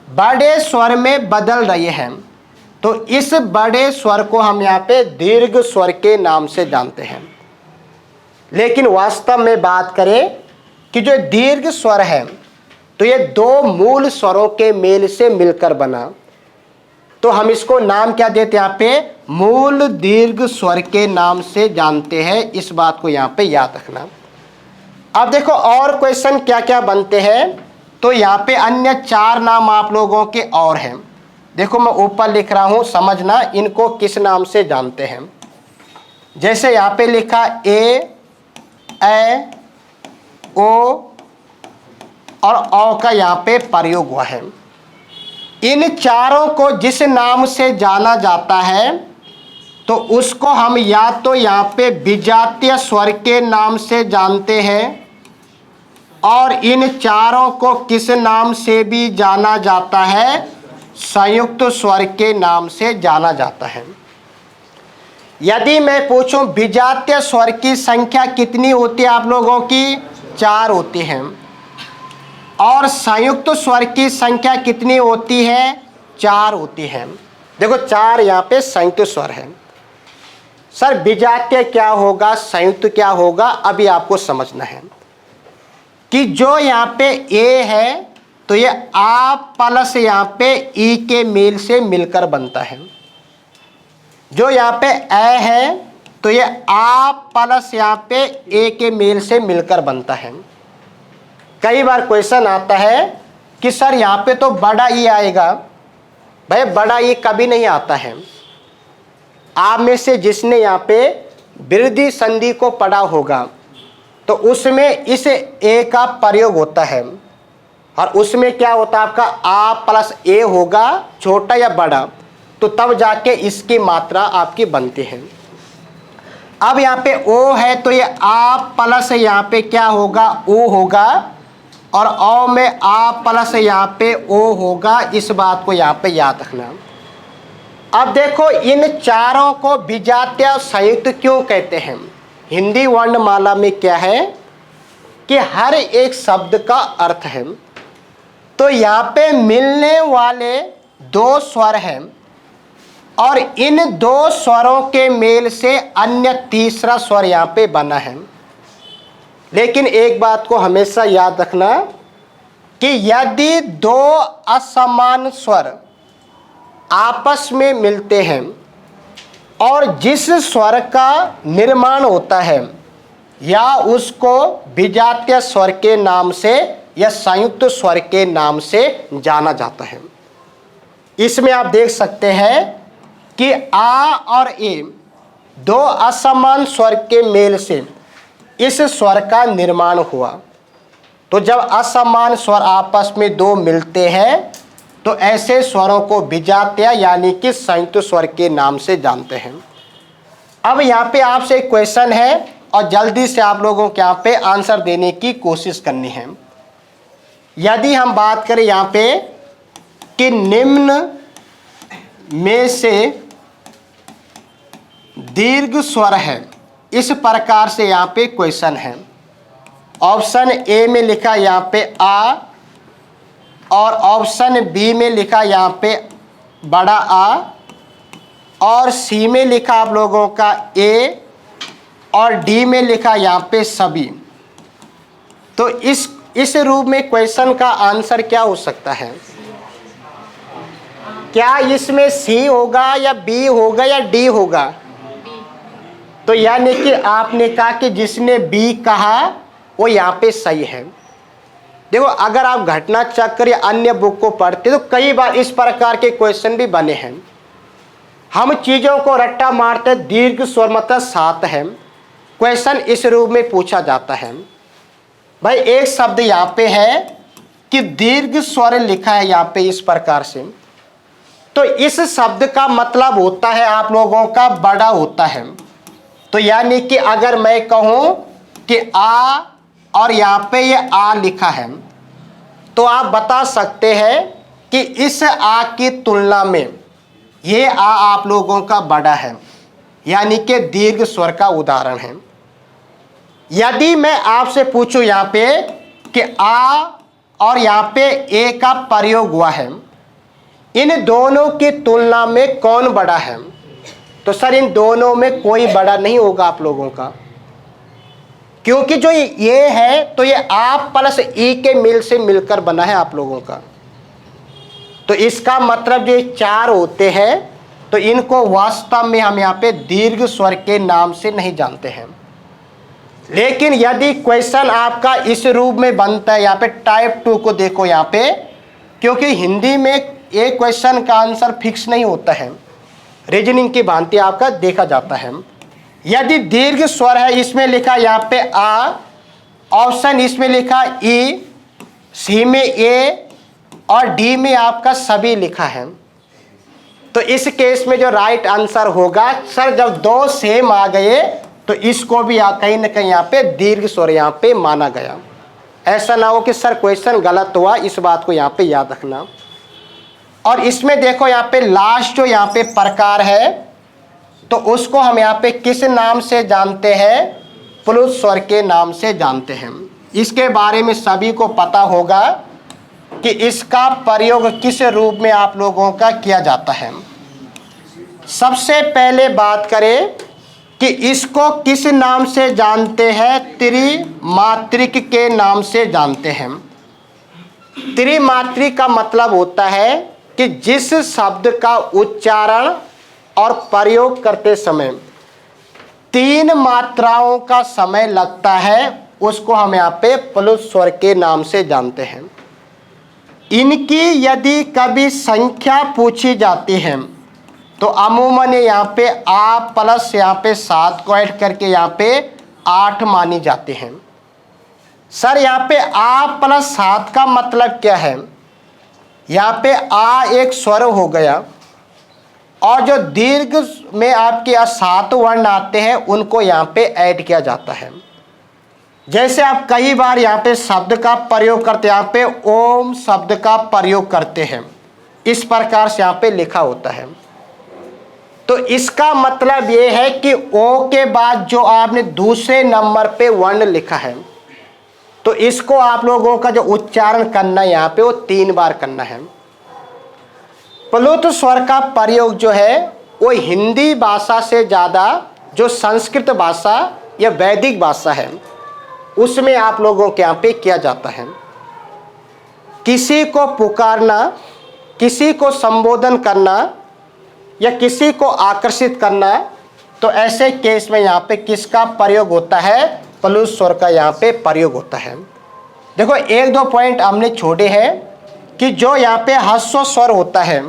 बड़े स्वर में बदल रहे हैं, तो इस बड़े स्वर को हम यहाँ पे दीर्घ स्वर के नाम से जानते हैं। लेकिन वास्तव में बात करें कि जो दीर्घ स्वर है, तो ये 2 मूल स्वरों के मेल से मिलकर बना, तो हम इसको नाम क्या देते हैं? यहाँ पे मूल दीर्घ स्वर के नाम से जानते हैं। इस बात को यहाँ पे याद रखना। अब देखो और क्वेश्चन क्या क्या बनते हैं तो यहाँ पे अन्य 4 नाम आप लोगों के और हैं। देखो मैं ऊपर लिख रहा हूँ, समझना इनको किस नाम से जानते हैं। जैसे यहाँ पे लिखा ए ओ और औ का यहाँ पे प्रयोग हुआ है। इन चारों को जिस नाम से जाना जाता है तो उसको हम या तो यहाँ पे विजातीय स्वर के नाम से जानते हैं और इन चारों को किस नाम से भी जाना जाता है, संयुक्त स्वर के नाम से जाना जाता है। यदि मैं पूछूं विजातीय स्वर की संख्या कितनी होती है आप लोगों की, 4 होती हैं, और संयुक्त स्वर की संख्या कितनी होती है, 4 होती है। देखो 4 यहाँ पे संयुक्त स्वर है। सर विजातीय क्या होगा, संयुक्त क्या होगा, अभी आपको समझना है कि जो यहाँ पे ए है तो ये आ प्लस यहाँ पे ई के मेल से मिलकर बनता है। जो यहाँ पे ए है तो ये आ प्लस यहाँ पे ए के मेल से मिलकर बनता है। कई बार क्वेश्चन आता है कि सर यहाँ पे तो बड़ा ई आएगा। भाई बड़ा ई कभी नहीं आता है। आप में से जिसने यहाँ पे वृद्धि संधि को पढ़ा होगा तो उसमें इस ए का प्रयोग होता है और उसमें क्या होता है आपका आ प्लस ए होगा, छोटा या बड़ा, तो तब जाके इसकी मात्रा आपकी बनती है। अब यहाँ पे ओ है तो ये आ प्लस यहाँ पे क्या होगा, ओ होगा, और औ में आ प्लस यहाँ पे ओ होगा। इस बात को यहाँ पे याद रखना। अब देखो इन चारों को विजातीय और संयुक्त क्यों कहते हैं। हिंदी वर्णमाला में क्या है कि हर एक शब्द का अर्थ है। तो यहाँ पे मिलने वाले 2 स्वर हैं और इन 2 स्वरों के मेल से अन्य तीसरा स्वर यहाँ पे बना है। लेकिन एक बात को हमेशा याद रखना कि यदि 2 असमान स्वर आपस में मिलते हैं और जिस स्वर का निर्माण होता है या उसको विजातीय स्वर के नाम से या संयुक्त स्वर के नाम से जाना जाता है। इसमें आप देख सकते हैं कि आ और ए 2 असमान स्वर के मेल से इस स्वर का निर्माण हुआ। तो जब असमान स्वर आपस में 2 मिलते हैं तो ऐसे स्वरों को विजातीय यानी कि संयुक्त स्वर के नाम से जानते हैं। अब यहाँ पे आपसे एक क्वेश्चन है और जल्दी से आप लोगों को यहाँ पे आंसर देने की कोशिश करनी है। यदि हम बात करें यहाँ पे कि निम्न में से दीर्घ स्वर है, इस प्रकार से यहाँ पे क्वेश्चन है। ऑप्शन ए में लिखा यहाँ पे आ और ऑप्शन बी में लिखा यहाँ पे बड़ा आ और सी में लिखा आप लोगों का ए और डी में लिखा यहाँ पे सभी। तो इस रूप में क्वेश्चन का आंसर क्या हो सकता है? क्या इसमें सी होगा या बी होगा या डी होगा? तो यानी कि आपने कहा कि जिसने बी कहा वो यहाँ पे सही है। देखो अगर आप घटना चक्र या अन्य बुक को पढ़ते तो कई बार इस प्रकार के क्वेश्चन भी बने हैं। हम चीज़ों को रट्टा मारते, दीर्घ स्वर मतलब 7 है, क्वेश्चन इस रूप में पूछा जाता है। भाई एक शब्द यहाँ पे है कि दीर्घ स्वर लिखा है यहाँ पे इस प्रकार से, तो इस शब्द का मतलब होता है आप लोगों का बड़ा होता है। तो यानी कि अगर मैं कहूँ कि आ और यहाँ पे ये आ लिखा है तो आप बता सकते हैं कि इस आ की तुलना में ये आ आप लोगों का बड़ा है, यानी कि दीर्घ स्वर का उदाहरण है। यदि मैं आपसे पूछूं यहाँ पे कि आ और यहाँ पे ए का प्रयोग हुआ है, इन दोनों की तुलना में कौन बड़ा है, तो सर इन दोनों में कोई बड़ा नहीं होगा आप लोगों का, क्योंकि जो ये है तो ये आ प्लस ई के मिल से मिलकर बना है आप लोगों का। तो इसका मतलब जो 4 होते हैं तो इनको वास्तव में हम यहाँ पे दीर्घ स्वर के नाम से नहीं जानते हैं। लेकिन यदि क्वेश्चन आपका इस रूप में बनता है, यहाँ पे टाइप 2 को देखो यहाँ पे, क्योंकि हिंदी में एक क्वेश्चन का आंसर फिक्स नहीं होता है, रीजनिंग की भांति आपका देखा जाता है। यदि दीर्घ स्वर है, इसमें लिखा यहाँ पे आ, ऑप्शन इसमें लिखा ई, सी में ए और डी में आपका सभी लिखा है, तो इस केस में जो राइट आंसर होगा, सर जब दो सेम आ गए तो इसको भी कहीं ना कहीं यहाँ पे दीर्घ स्वर यहाँ पे माना गया। ऐसा ना हो कि सर क्वेश्चन गलत हुआ, इस बात को यहाँ पे याद रखना। और इसमें देखो यहाँ पे लास्ट जो यहाँ पे प्रकार है, तो उसको हम यहाँ पे किस नाम से जानते हैं? प्लुत स्वर के नाम से जानते हैं। इसके बारे में सभी को पता होगा कि इसका प्रयोग किस रूप में आप लोगों का किया जाता है। सबसे पहले बात करें कि इसको किस नाम से जानते हैं? त्रिमात्रिक के नाम से जानते हैं। त्रिमात्रिक का मतलब होता है कि जिस शब्द का उच्चारण और प्रयोग करते समय 3 मात्राओं का समय लगता है, उसको हम यहाँ पे प्लुत स्वर के नाम से जानते हैं। इनकी यदि कभी संख्या पूछी जाती है तो अमूमन यहाँ पे आ प्लस यहाँ पे 7 को ऐड करके यहाँ पे 8 मानी जाती हैं। सर यहाँ पे आ प्लस 7 का मतलब क्या है? यहाँ पे आ एक स्वर हो गया और जो दीर्घ में आपके 7 वर्ण आते हैं उनको यहाँ पे ऐड किया जाता है। जैसे आप कई बार यहाँ पे शब्द का प्रयोग करते हैं, यहाँ पे ओम शब्द का प्रयोग करते हैं, इस प्रकार से यहाँ पे लिखा होता है। तो इसका मतलब ये है कि ओ के बाद जो आपने दूसरे नंबर पे वर्ण लिखा है, तो इसको आप लोगों का जो उच्चारण करना है यहाँ पे वो 3 बार करना है। प्लुत स्वर का प्रयोग जो है वो हिंदी भाषा से ज़्यादा जो संस्कृत भाषा या वैदिक भाषा है उसमें आप लोगों के यहाँ पे किया जाता है। किसी को पुकारना, किसी को संबोधन करना या किसी को आकर्षित करना, तो ऐसे केस में यहाँ पे किसका प्रयोग होता है? प्लुत स्वर का यहाँ पे प्रयोग होता है। देखो 1-2 पॉइंट हमने छोड़े हैं कि जो यहाँ पे ह्रस्व स्वर होता है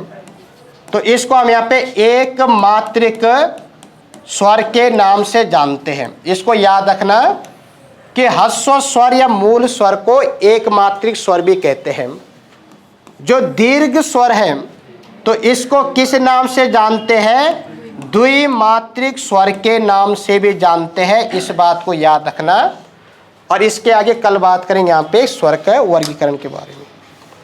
तो इसको हम यहाँ पे एक मात्रिक स्वर के नाम से जानते हैं। इसको याद रखना कि ह्रस्व स्वर या मूल स्वर को एक मात्रिक स्वर भी कहते हैं। जो दीर्घ स्वर है तो इसको किस नाम से जानते हैं? द्विमात्रिक स्वर के नाम से भी जानते हैं। इस बात को याद रखना। और इसके आगे कल बात करेंगे यहाँ पे स्वर के वर्गीकरण के बारे में।